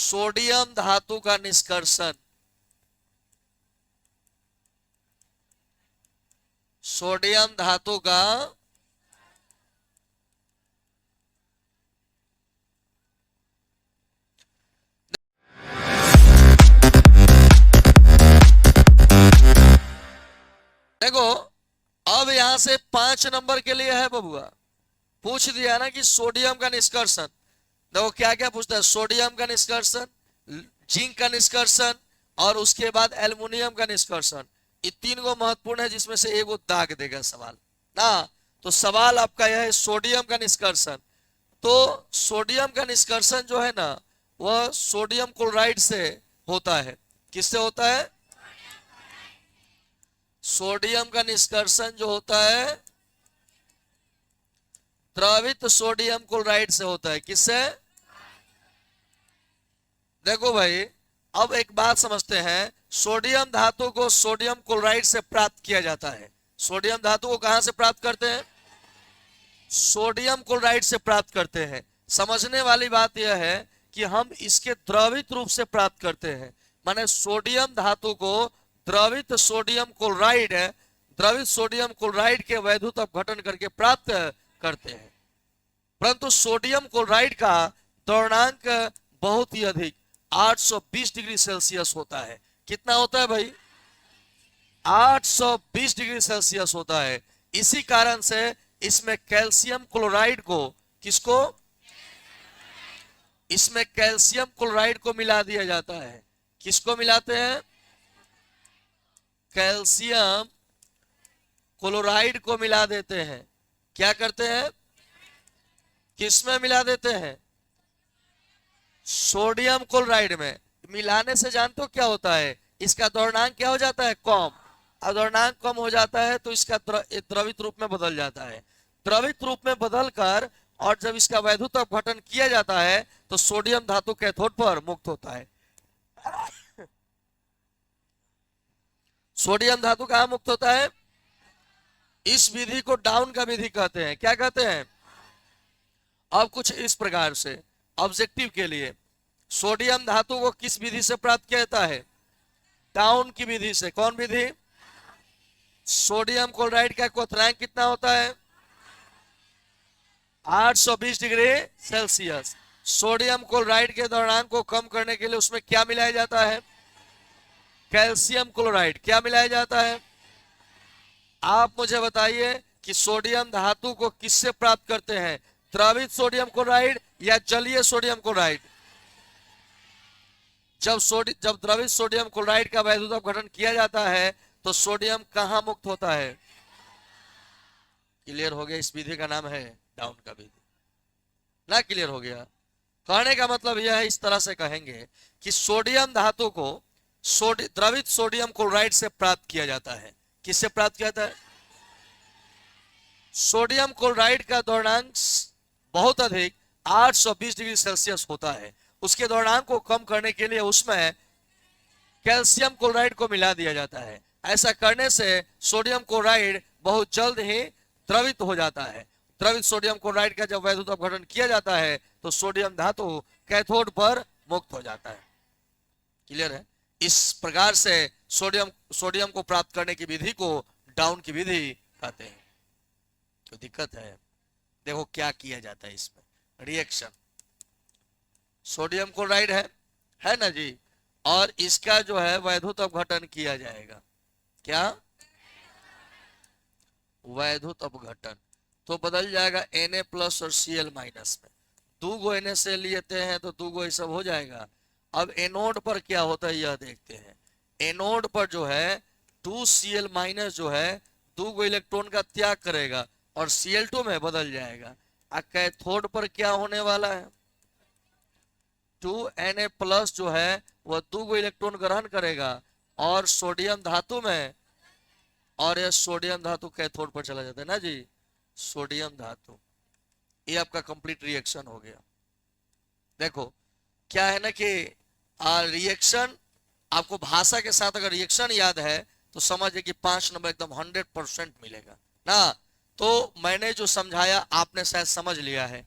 Sodium धातु का निष्कर्षण, सोडियम धातु का देखो, अब यहां से 5 नंबर के लिए है बबुआ, पूछ दिया ना कि सोडियम का निष्कर्षण। देखो क्या क्या पूछता है, सोडियम का निष्कर्षण, जिंक का निष्कर्षण, और उसके बाद एल्युमिनियम का निष्कर्षण। ये 3 गो महत्वपूर्ण है, जिसमें से एक वो दाग देगा सवाल ना। तो सवाल आपका यह है सोडियम का निष्कर्षण। तो सोडियम का निष्कर्षण जो है ना, वह सोडियम क्लोराइड से होता है। किससे होता है? सोडियम का निष्कर्षण जो होता है द्रवित सोडियम क्लोराइड से होता है। किससे? देखो भाई, अब एक बात समझते हैं, सोडियम धातु को सोडियम क्लोराइड से प्राप्त किया जाता है। सोडियम धातु को कहां से प्राप्त करते हैं? सोडियम क्लोराइड से प्राप्त करते हैं। समझने वाली बात यह है कि हम इसके द्रवित रूप से प्राप्त करते हैं, माने सोडियम धातु को द्रवित सोडियम क्लोराइड, द्रवित सोडियम क्लोराइड के वैद्युत अपघटन करके प्राप्त करते हैं। परंतु सोडियम क्लोराइड का द्रवणांक बहुत ही अधिक 820 डिग्री सेल्सियस होता है। कितना होता है भाई? 820 डिग्री सेल्सियस होता है। इसी कारण से इसमें कैल्शियम क्लोराइड को, किसको? इसमें कैल्शियम क्लोराइड को मिला दिया जाता है। किसको मिलाते हैं? कैल्शियम क्लोराइड को मिला देते हैं। क्या करते हैं? किसमें मिला देते हैं? सोडियम क्लोराइड में। मिलाने से जानते हो क्या होता है? इसका द्रव्यमान क्या हो जाता है? कम। और द्रव्यमान कम हो जाता है तो इसका द्रवित रूप में बदल जाता है। द्रवित रूप में बदलकर और जब इसका वैद्युत अपघटन किया जाता है तो सोडियम धातु कैथोड पर मुक्त होता है। सोडियम धातु कहां मुक्त होता है? इस विधि को डाउन का विधि कहते हैं। क्या कहते हैं? अब कुछ इस प्रकार से ऑब्जेक्टिव के लिए, सोडियम धातु को किस विधि से प्राप्त किया जाता है? डाउन की विधि से। कौन विधि? सोडियम क्लोराइड का क्वथनांक कितना होता है? 820 डिग्री सेल्सियस। सोडियम क्लोराइड के द्रव्यमान को कम करने के लिए उसमें क्या मिलाया जाता है? Calcium chloride. क्या मिलाया जाता है? आप मुझे बताइए कि सोडियम धातु को किससे प्राप्त करते हैं? द्रवित सोडियम क्लोराइड या जलीय सोडियम क्लोराइड? जब द्रवित सोडियम क्लोराइड का वैद्युत अपघटन किया जाता है तो सोडियम कहां मुक्त होता है? क्लियर हो गया? इस विधि का नाम है डाउन का विधि ना। क्लियर हो गया? कहने का मतलब यह है, इस तरह से कहेंगे कि सोडियम धातु को द्रवित सोडियम क्लोराइड से प्राप्त किया जाता है। किससे प्राप्त किया जाता है? सोडियम क्लोराइड का द्रव्यमान बहुत अधिक 820 डिग्री सेल्सियस होता है। उसके द्रव्यमान को कम करने के लिए उसमें कैल्शियम क्लोराइड को मिला दिया जाता है। ऐसा करने से सोडियम क्लोराइड बहुत जल्द ही द्रवित हो जाता है। द्रवित सोडियम क्लोराइड का जब वैद्युत अपघटन किया जाता है तो सोडियम धातु कैथोड पर मुक्त हो जाता है। क्लियर है? इस प्रकार से सोडियम को प्राप्त करने की विधि को डाउन की विधि कहते हैं। तो दिक्कत है, देखो क्या किया जाता है इसमें। रिएक्शन, सोडियम क्लोराइड है ना जी, और इसका जो है वैद्युत अपघटन किया जाएगा। क्या? वैद्युत अपघटन। तो बदल जाएगा Na+ और Cl- में। 2 गो Na से लेते हैं तो 2 गो ये सब हो जाएगा। अब एनोड पर क्या होता है यह देखते हैं। एनोड पर जो है 2Cl- जो है 2 गो इलेक्ट्रॉन का त्याग करेगा और Cl2 में बदल जाएगा। और कैथोड पर क्या होने वाला है? 2Na+ जो है वह 2 गो इलेक्ट्रॉन ग्रहण करेगा और सोडियम धातु में, और यह सोडियम धातु कैथोड पर चला जाता है ना जी। सोडियम धातु, ये आपका कंप्लीट रिएक्शन हो गया। देखो क्या है ना कि रिएक्शन, आपको भाषा के साथ अगर रिएक्शन याद है तो समझिए कि 5 नंबर एकदम 100% मिलेगा ना। तो मैंने जो समझाया आपने शायद समझ लिया है।